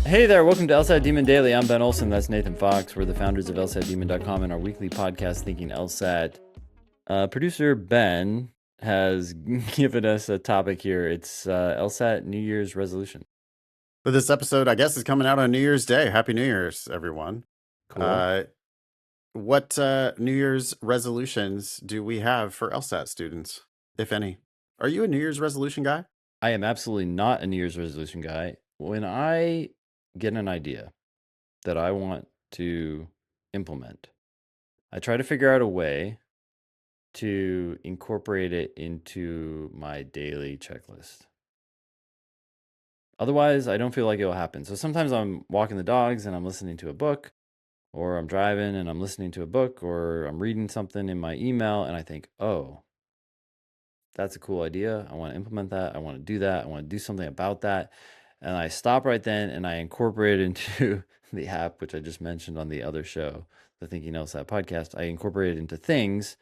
Hey there, welcome to LSAT Demon Daily. I'm Ben Olson, that's Nathan Fox. We're the founders of lsatdemon.com and our weekly podcast, Thinking LSAT. Producer Ben has given us a topic here. It's LSAT New Year's resolution. But this episode, I guess, is coming out on New Year's Day. Happy New Year's, everyone. Cool. What New Year's resolutions do we have for LSAT students, if any? Are you a New Year's resolution guy? I am absolutely not a New Year's resolution guy. When I get an idea that I want to implement, I try to figure out a way to incorporate it into my daily checklist. Otherwise, I don't feel like it will happen. So sometimes I'm walking the dogs and I'm listening to a book, or I'm driving and I'm listening to a book, or I'm reading something in my email and I think, oh, that's a cool idea. I want to implement that. I want to do that. I want to do something about that. And I stop right then and I incorporate it into the app, which I just mentioned on the other show, the Thinking LSAT podcast. I incorporate it into things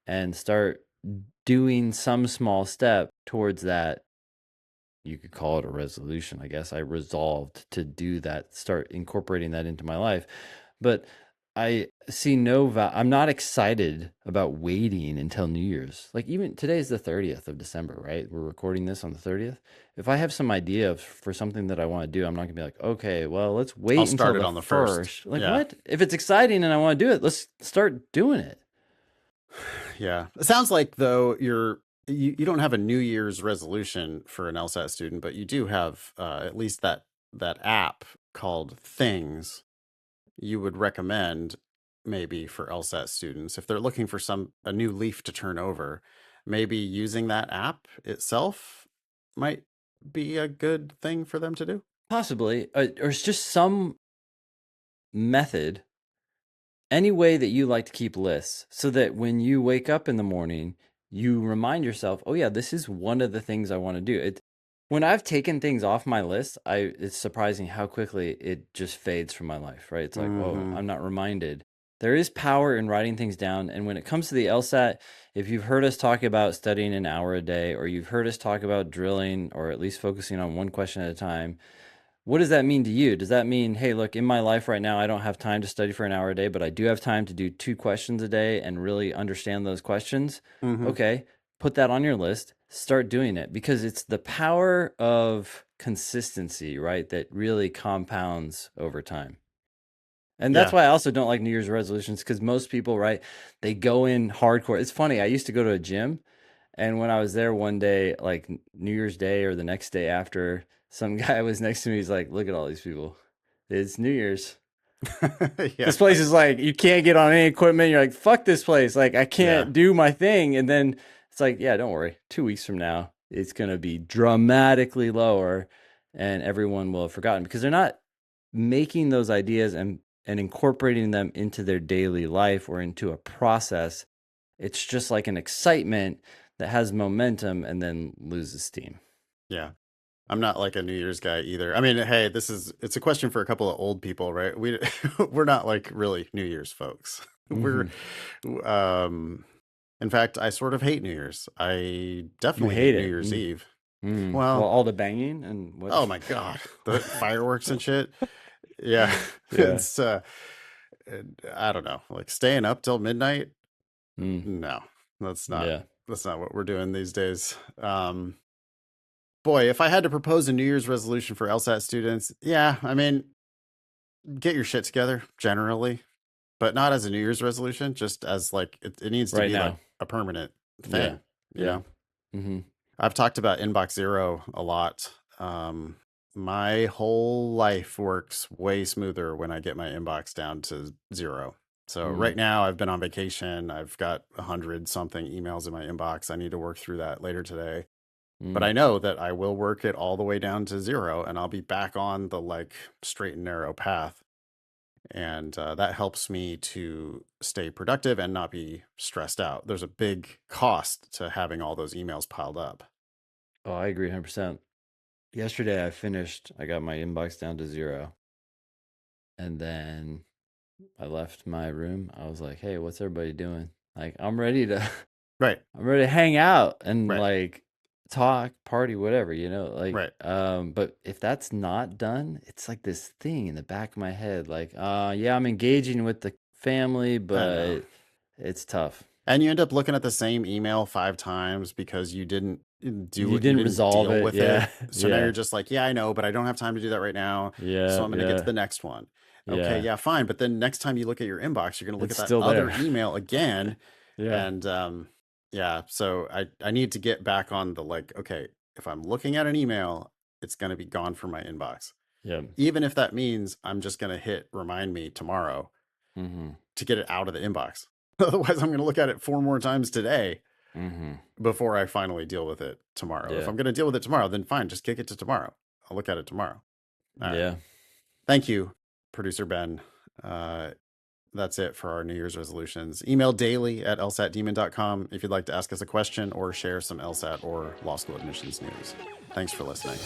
and start doing some small step towards that. You could call it a resolution, I guess. I resolved to do that, start incorporating that into my life. But I see I'm not excited about waiting until New Year's. Like, even today is the 30th of December, right? We're recording this on the 30th. If I have some idea for something that I want to do, I'm not gonna be like, okay, well, let's wait I'll until start it the on the first. Like, Yeah. what? If it's exciting and I want to do it, let's start doing it. Yeah. It sounds like, though, you don't have a New Year's resolution for an LSAT student, but you do have at least that app called Things you would recommend maybe for LSAT students if they're looking for a new leaf to turn over. Maybe using that app itself might be a good thing for them to do. Possibly, or it's just some method, any way that you like to keep lists, so that when you wake up in the morning, you remind yourself, oh yeah, this is one of the things I want to do. When I've taken things off my list, it's surprising how quickly it just fades from my life, right? It's like, oh, I'm not reminded. There is power in writing things down. And when it comes to the LSAT, if you've heard us talk about studying an hour a day, or you've heard us talk about drilling, or at least focusing on one question at a time, what does that mean to you? Does that mean, hey, look, in my life right now, I don't have time to study for an hour a day, but I do have time to do 2 questions a day and really understand those questions? Okay, put that on your list, start doing it, because it's the power of consistency, right, that really compounds over time. And that's why I also don't like New Year's resolutions, because most people, right, they go in hardcore. It's funny, I used to go to a gym, and when I was there one day, like New Year's Day or the next day after, some guy was next to me. He's like, look at all these people. It's New Year's. This place is like, you can't get on any equipment. You're like, fuck this place. Like, I can't do my thing. And then it's like, yeah, don't worry. 2 weeks from now, it's going to be dramatically lower and everyone will have forgotten, because they're not making those ideas and incorporating them into their daily life or into a process. It's just like an excitement that has momentum and then loses steam. Yeah. I'm not like a New Year's guy either. I mean, hey, it's a question for a couple of old people, right? We're not like really New Year's folks. We're in fact, I sort of hate New Year's. I definitely hate New Year's Eve. Well, all the banging and what? Oh my God, the fireworks and shit. Yeah. It's I don't know, like staying up till midnight. No, that's not what we're doing these days. Boy, if I had to propose a New Year's resolution for LSAT students, yeah, I mean, get your shit together generally, but not as a New Year's resolution, just as like it needs to be like a permanent thing. You know? I've talked about inbox zero a lot. My whole life works way smoother when I get my inbox down to zero. So right now I've been on vacation. I've got 100 something emails in my inbox. I need to work through that later today. But I know that I will work it all the way down to zero and I'll be back on the like straight and narrow path. And that helps me to stay productive and not be stressed out. There's a big cost to having all those emails piled up. Oh, I agree 100%. Yesterday I got my inbox down to zero. And then I left my room. I was like, hey, what's everybody doing? Like, I'm ready to I'm ready to hang out and like talk, party, whatever, like, Right. but if that's not done, it's like this thing in the back of my head, like, yeah, I'm engaging with the family, I know. but it's tough. And you end up looking at the same email 5 times because you didn't You you didn't didn't resolve deal it. with it. Yeah. So now you're Yeah. just like, "Yeah, I know, but I don't have time to do that right now. So Yeah. I'm gonna get to Yeah. the next one." Okay, Yeah. yeah, fine. But then next time you look at your inbox, you're gonna look It's at that still other there. email again. Yeah. And yeah, so I need to get back on the like, okay, if I'm looking at an email, it's gonna be gone from my inbox. Yeah. Even if that means I'm just gonna hit remind me tomorrow Mhm. to get it out of the inbox. Otherwise, I'm going to look at it 4 more times today Mhm. before I finally deal with it tomorrow. If Yeah. I'm going to deal with it tomorrow, then fine, just kick it to tomorrow. I'll look at it tomorrow. All right. Yeah. Thank you, producer Ben. Uh, that's it for our New Year's resolutions. Email daily at lsatdemon.com if you'd like to ask us a question or share some LSAT or law school admissions news. Thanks for listening.